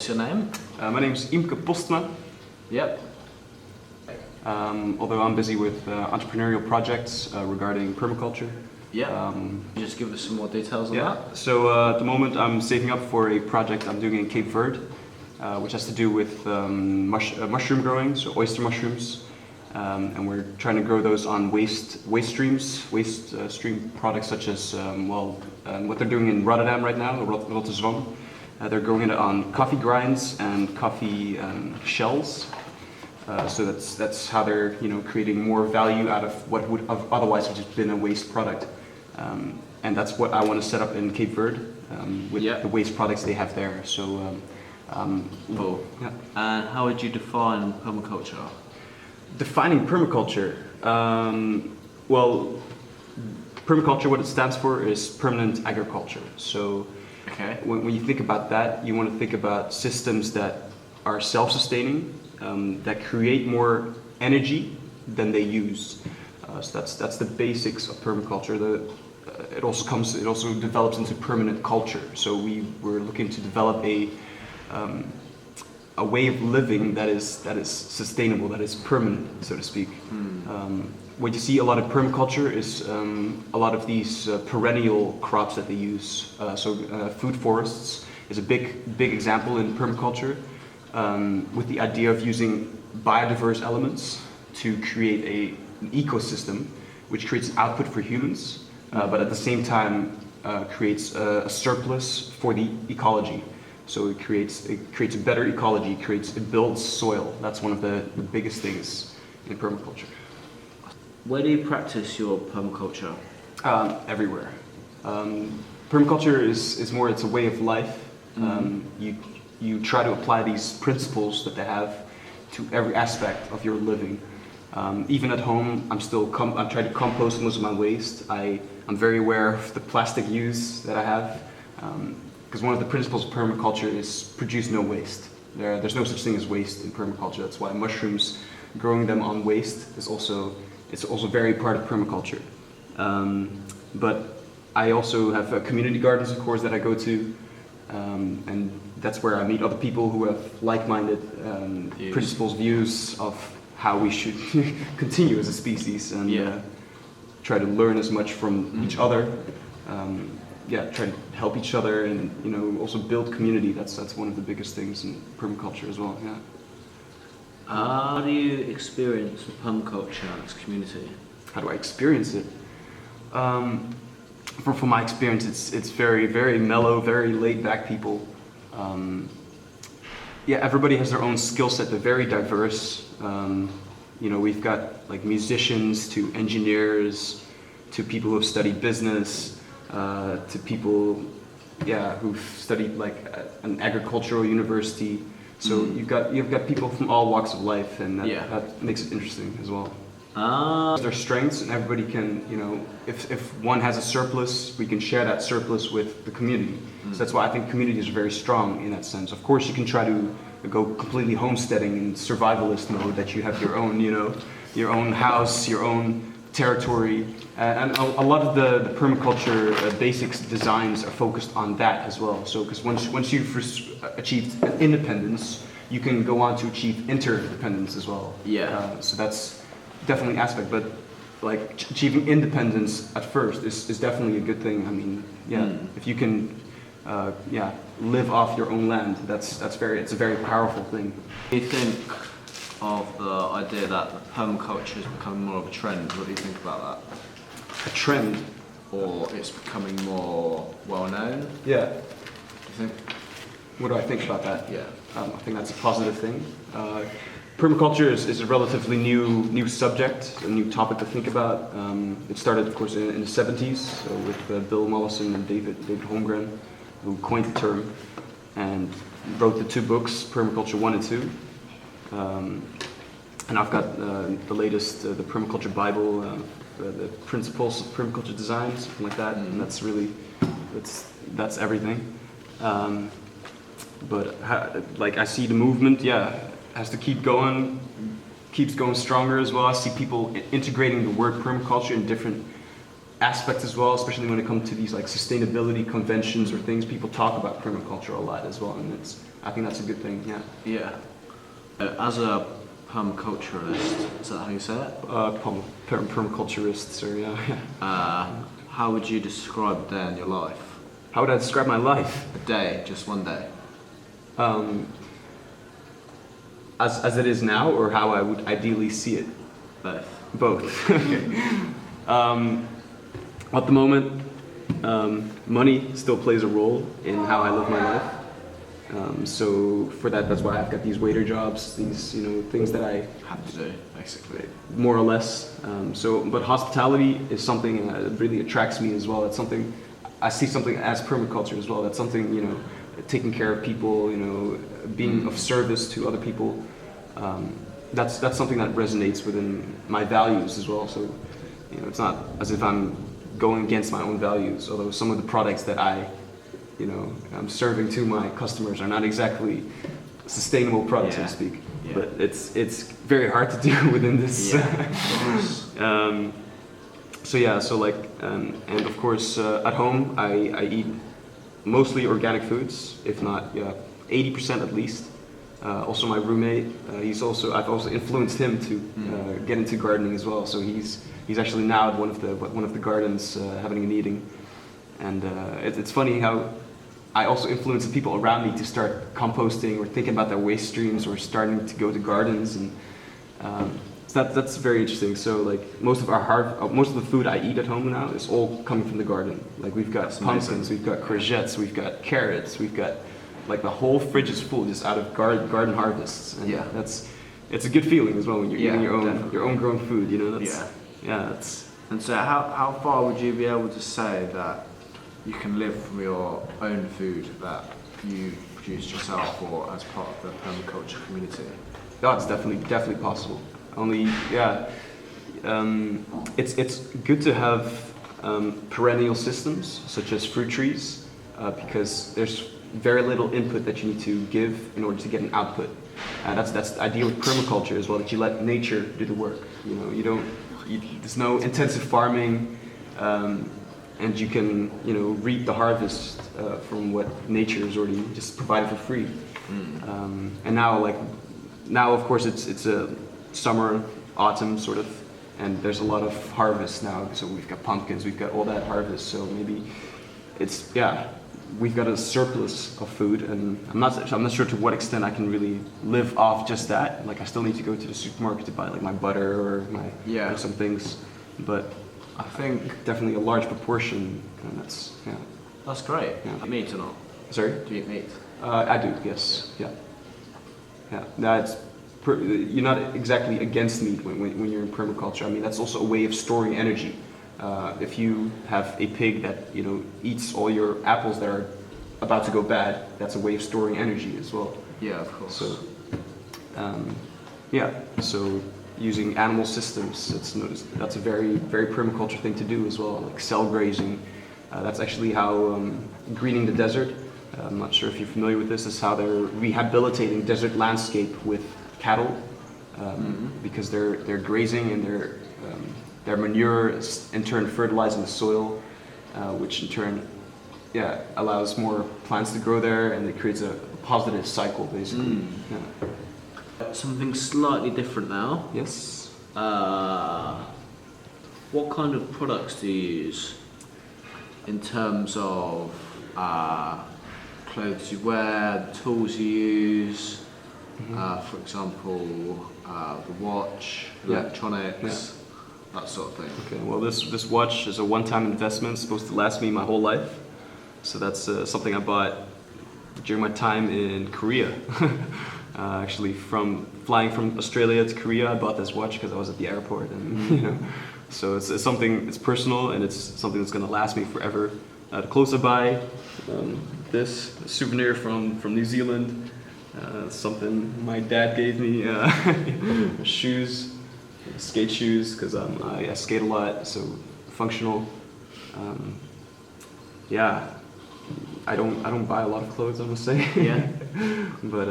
What's your name? My name's Imke Postma. Yep. Although I'm busy with entrepreneurial projects regarding permaculture. Yeah. Just give us some more details on that. So at the moment I'm saving up for a project I'm doing in Cape Verde, which has to do with mushroom growing, so oyster mushrooms. And we're trying to grow those on waste stream products such as what they're doing in Rotterdam right now, Rotterdam. They're growing it on coffee grinds and coffee shells. So that's how they're creating more value out of what would have otherwise have just been a waste product. And that's what I want to set up in Cape Verde with the waste products they have there. So Cool. Yeah. And how would you define permaculture? Defining permaculture, permaculture, what it stands for is permanent agriculture. So Okay. when you think about that, you want to think about systems that are self-sustaining, that create more energy than they use. So that's the basics of permaculture. It also develops into permanent culture. So we're looking to develop a way of living that is sustainable, that is permanent, so to speak. What you see a lot of permaculture is a lot of these perennial crops that they use. Food forests is a big example in permaculture, with the idea of using biodiverse elements to create an ecosystem, which creates an output for humans, but at the same time creates a surplus for the ecology. So it creates a better ecology. It builds soil. That's one of the biggest things in permaculture. Where do you practice your permaculture? Everywhere. Permaculture is more. It's a way of life. You try to apply these principles that they have to every aspect of your living. Even at home, I'm trying to compost most of my waste. I'm very aware of the plastic use that I have. Because one of the principles of permaculture is produce no waste. There's no such thing as waste in permaculture. That's why mushrooms, growing them on waste, is also very part of permaculture. But I also have community gardens, of course, that I go to, and that's where I meet other people who have like-minded principles, views of how we should continue as a species, and try to learn as much from each other. Try to help each other, and also build community. That's one of the biggest things in permaculture as well. Yeah. How do you experience the permaculture as a community? How do I experience it? From my experience, it's very, very mellow, very laid back people. Everybody has their own skill set. They're very diverse. We've got like musicians to engineers to people who have studied business. To people, who've studied like an agricultural university. So you've got people from all walks of life, and that makes it interesting as well. Their strengths, and everybody can, if one has a surplus, we can share that surplus with the community. So that's why I think communities are very strong in that sense. Of course, you can try to go completely homesteading in survivalist mode, that you have your own, your own house, your own territory, and a lot of the permaculture basics designs are focused on that as well. So because once you've achieved independence, you can go on to achieve interdependence as well. So that's definitely an aspect, but like achieving independence at first is definitely a good thing. I mean, if you can live off your own land, it's a very powerful thing. Do you think of the idea that permaculture is becoming more of a trend? What do you think about that? A trend? Or it's becoming more well known? Yeah. Do you think? What do I think about that? Yeah. I think that's a positive thing. Permaculture is a relatively new subject, a new topic to think about. It started, of course, in the 70s, so with Bill Mollison and David Holmgren, who coined the term and wrote the two books, Permaculture 1 and 2. And I've got the latest, the Permaculture Bible, the Principles of Permaculture Design, something like that. And that's everything. I see the movement, has to keep going, keeps going stronger as well. I see people integrating the word permaculture in different aspects as well, especially when it comes to these like sustainability conventions or things. People talk about permaculture a lot as well, and I think that's a good thing. Yeah. Yeah. As a permaculturalist, is that how you say it? Permaculturist, or yeah. How would you describe a day in your life? How would I describe my life? A day, just one day. As it is now, or how I would ideally see it? Both. Both. Okay. At the moment, money still plays a role in how I live my life. So for that's why I've got these waiter jobs, these things that I Have to do, basically. more or less. But hospitality is something that really attracts me as well. That's something I see something as permaculture as well. That's something taking care of people, being of service to other people. That's something that resonates within my values as well. So it's not as if I'm going against my own values. Although some of the products that I'm serving to my customers are not exactly sustainable products, so to speak. Yeah. But it's very hard to do within this. Yeah, of course. And of course at home I eat mostly organic foods, if not 80% at least. Also my roommate, I've also influenced him to get into gardening as well. So he's actually now at one of the gardens having a meeting, and it's funny how I also influence the people around me to start composting or thinking about their waste streams or starting to go to gardens, and so that's very interesting. So like most of the food I eat at home now is all coming from the garden. Like we've got pumpkins, we've got courgettes, we've got carrots, we've got like the whole fridge is full just out of garden harvests. And it's a good feeling as well when you're eating your own grown food. And so how far would you be able to say that you can live from your own food that you produced yourself or as part of the permaculture community? Yeah, it's definitely possible. Only it's good to have perennial systems such as fruit trees because there's very little input that you need to give in order to get an output. That's the idea with permaculture as well, that you let nature do the work. There's no intensive farming, and you can reap the harvest from what nature has already just provided for free. And now of course it's a summer, autumn sort of, and there's a lot of harvest now. So we've got pumpkins, we've got all that harvest. So maybe we've got a surplus of food, and I'm not sure to what extent I can really live off just that. Like I still need to go to the supermarket to buy like my butter or my some things, but I think definitely a large proportion, and That's great. Yeah. Do you eat meat or not? Sorry? Do you eat meat? I do, yes. Yeah. You're not exactly against meat when you're in permaculture. I mean, that's also a way of storing energy. If you have a pig that eats all your apples that are about to go bad, that's a way of storing energy as well. Yeah, of course. So, so using animal systems, that's a very, very permaculture thing to do as well, like cell grazing. That's actually how greening the desert. I'm not sure if you're familiar with this. Is how they're rehabilitating desert landscape with cattle, because they're grazing and their manure is in turn fertilizing the soil, which in turn allows more plants to grow there, and it creates a positive cycle basically. Something slightly different now. Yes. What kind of products do you use in terms of clothes you wear, the tools you use, for example, the watch, electronics, that sort of thing? Okay, well this watch is a one-time investment, supposed to last me my whole life. So that's something I bought during my time in Korea. Actually, flying from Australia to Korea, I bought this watch because I was at the airport, and so it's something. It's personal, and it's something that's going to last me forever. The clothes I buy, this souvenir from New Zealand, something my dad gave me. Shoes, skate shoes, because I skate a lot, so functional. I don't buy a lot of clothes, I must say. Yeah. But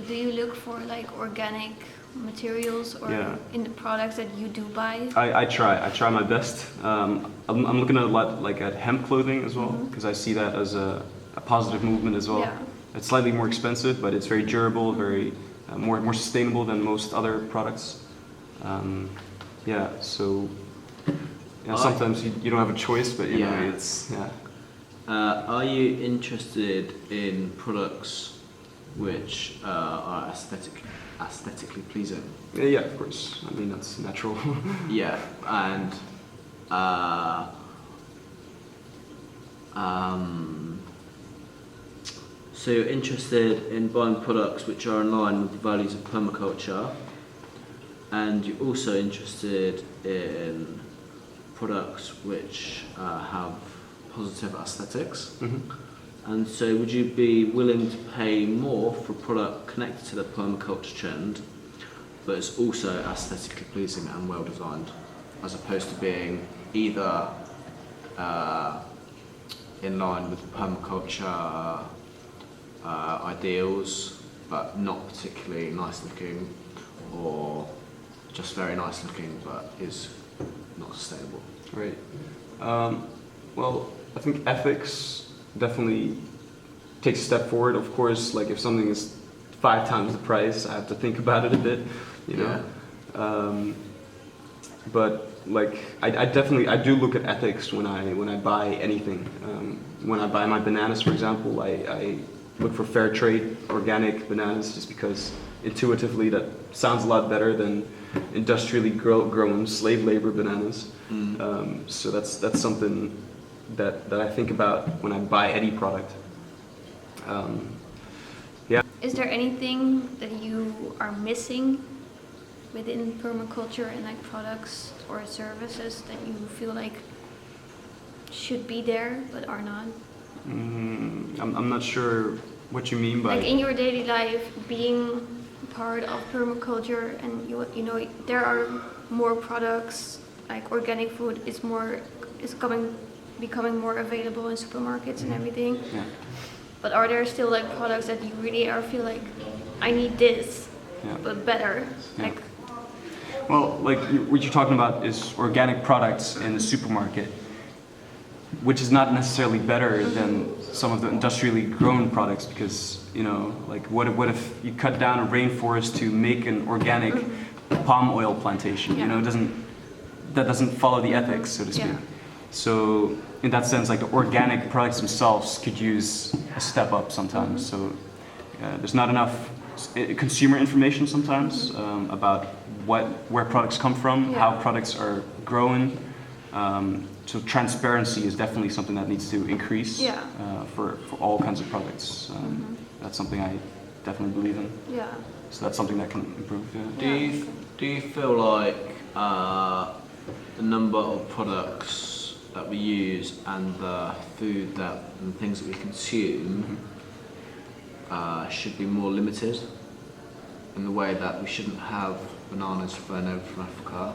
do you look for like organic materials or in the products that you do buy? I try my best. I'm looking at a lot like at hemp clothing as well, because I see that as a positive movement as well. It's slightly more expensive, but it's very durable, very more sustainable than most other products. Yeah, so sometimes you don't have a choice, but you know, it's yeah. Are you interested in products which are aesthetically pleasing? Yeah, of course. I mean, that's natural. Yeah, and so you're interested in buying products which are in line with the values of permaculture, and you're also interested in products which have positive aesthetics. And so would you be willing to pay more for a product connected to the permaculture trend, but it's also aesthetically pleasing and well designed, as opposed to being either in line with the permaculture ideals, but not particularly nice looking, or just very nice looking, but is not sustainable? Right. Well, I think ethics definitely takes a step forward. Of course, like if something is 5 times the price, I have to think about it a bit, you know. Yeah. But like I do look at ethics when I buy anything. When I buy my bananas, for example, I look for fair trade, organic bananas, just because intuitively that sounds a lot better than industrially grown slave labor bananas. So that's something that I think about when I buy any product. Yeah. Is there anything that you are missing within permaculture and like products or services that you feel like should be there but are not? I'm not sure what you mean by... Like in your daily life, being part of permaculture, and you know there are more products, like organic food is becoming more available in supermarkets and everything. Yeah. But are there still like products that you really feel like I need this, but better? Yeah. Like, well, like what you're talking about is organic products in the supermarket, which is not necessarily better than some of the industrially grown products, because you know, like what if you cut down a rainforest to make an organic palm oil plantation? You know, that doesn't follow the ethics, so to speak. Yeah. So in that sense, like the organic products themselves could use a step up sometimes. So there's not enough consumer information sometimes about where products come from, how products are grown. So transparency is definitely something that needs to increase for all kinds of products. That's something I definitely believe in. yeah. So that's something that can improve. Yeah. Do you feel like the number of products that we use and the food and things that we consume should be more limited, in the way that we shouldn't have bananas flown over from Africa,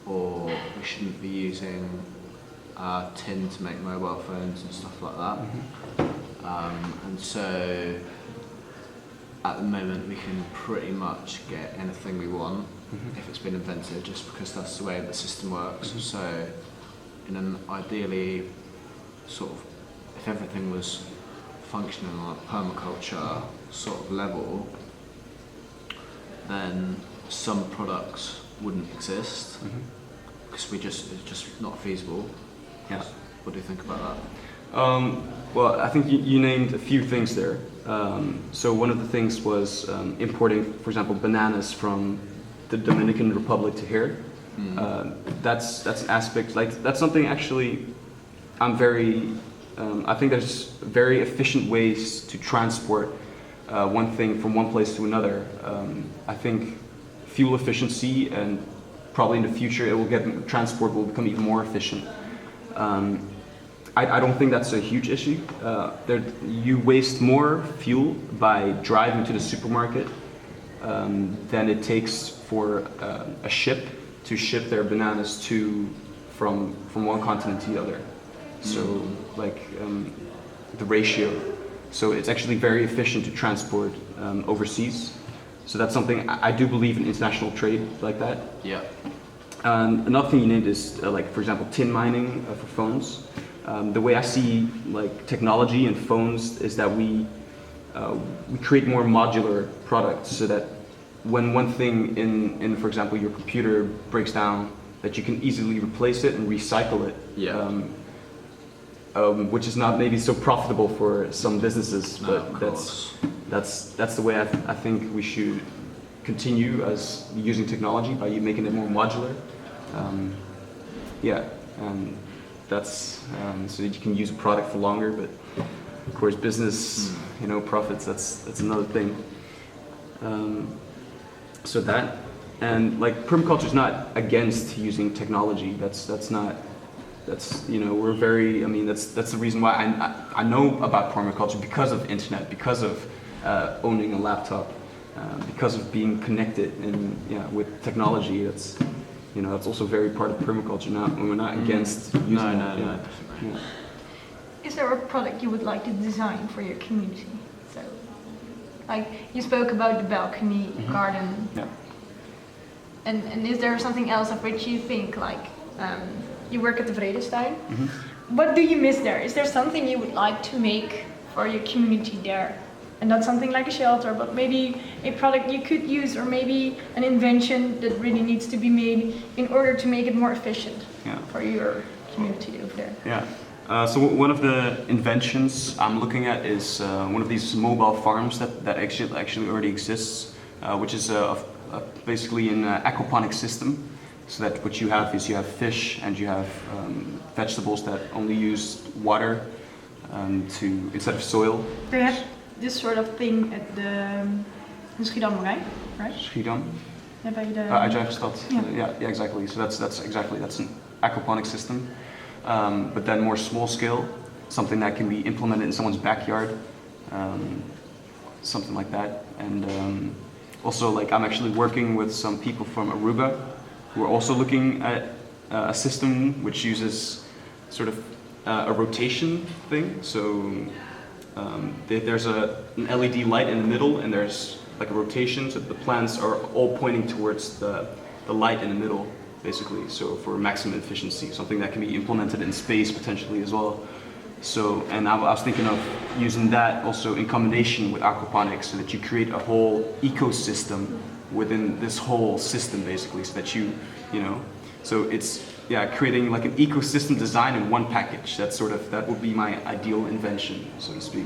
or we shouldn't be using tin to make mobile phones and stuff like that? And so at the moment we can pretty much get anything we want if it's been invented, just because that's the way the system works. So in an ideally sort of, if everything was functioning on a permaculture sort of level, then some products wouldn't exist because it's just not feasible. Yeah. What do you think about that? Well, I think you named a few things there. So one of the things was importing, for example, bananas from the Dominican Republic to here. That's an aspect, like that's something actually I think there's very efficient ways to transport one thing from one place to another. I think fuel efficiency, and probably in the future transport will become even more efficient. I don't think that's a huge issue. You waste more fuel by driving to the supermarket than it takes for a ship to ship their bananas from one continent to the other. So like the ratio. So it's actually very efficient to transport overseas. So that's something I do believe in international trade like that. Yeah. Another thing you named is like, for example, tin mining for phones. The way I see like technology and phones is that we we create more modular products so that when one thing in for example, your computer breaks down, that you can easily replace it and recycle it. Yeah. Which is not maybe so profitable for some businesses, No, but of that's the way I think we should continue as using technology by making it more modular. Yeah, and that's so that you can use a product for longer. But of course, business, profits. That's another thing. So that, and like permaculture is not against using technology. That's not. That's we're very. I mean, that's the reason why I know about permaculture, because of internet, because of owning a laptop, because of being connected and with technology. That's that's also very part of permaculture. We're not against using No, it. no, yeah. no, definitely. Yeah. Is there a product you would like to design for your community? So, like you spoke about the balcony garden, Yeah. and is there something else of which you think, like you work at the Vredestein? What do you miss there? Is there something you would like to make for your community there? And not something like a shelter, but maybe a product you could use, or maybe an invention that really needs to be made in order to make it more efficient Yeah. for your community over there. Yeah. So one of the inventions I'm looking at is one of these mobile farms that actually already exists, which is basically an aquaponic system. So that what you have is you have fish and you have vegetables that only use water instead of soil. They have this sort of thing at the Schiedammerij, right? Schiedam. Yeah, by the Uitzuigerstad. Yeah. Yeah, exactly. So that's an aquaponic system, but then more small scale, something that can be implemented in someone's backyard, something like that. And also, like, I'm actually working with some people from Aruba who are also looking at a system which uses sort of a rotation thing. So there's an LED light in the middle, and there's like a rotation, so the plants are all pointing towards the light in the middle, basically. So for maximum efficiency, something that can be implemented in space potentially as well. So, and I was thinking of using that also in combination with aquaponics, so that you create a whole ecosystem within this whole system, basically, so that so it's creating like an ecosystem design in one package. That would be my ideal invention, so to speak.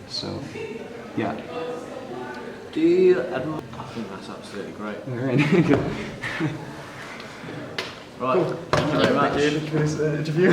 So, yeah. Do you admire? I think that's absolutely great. All right. Right. Thank you very much. for this interview.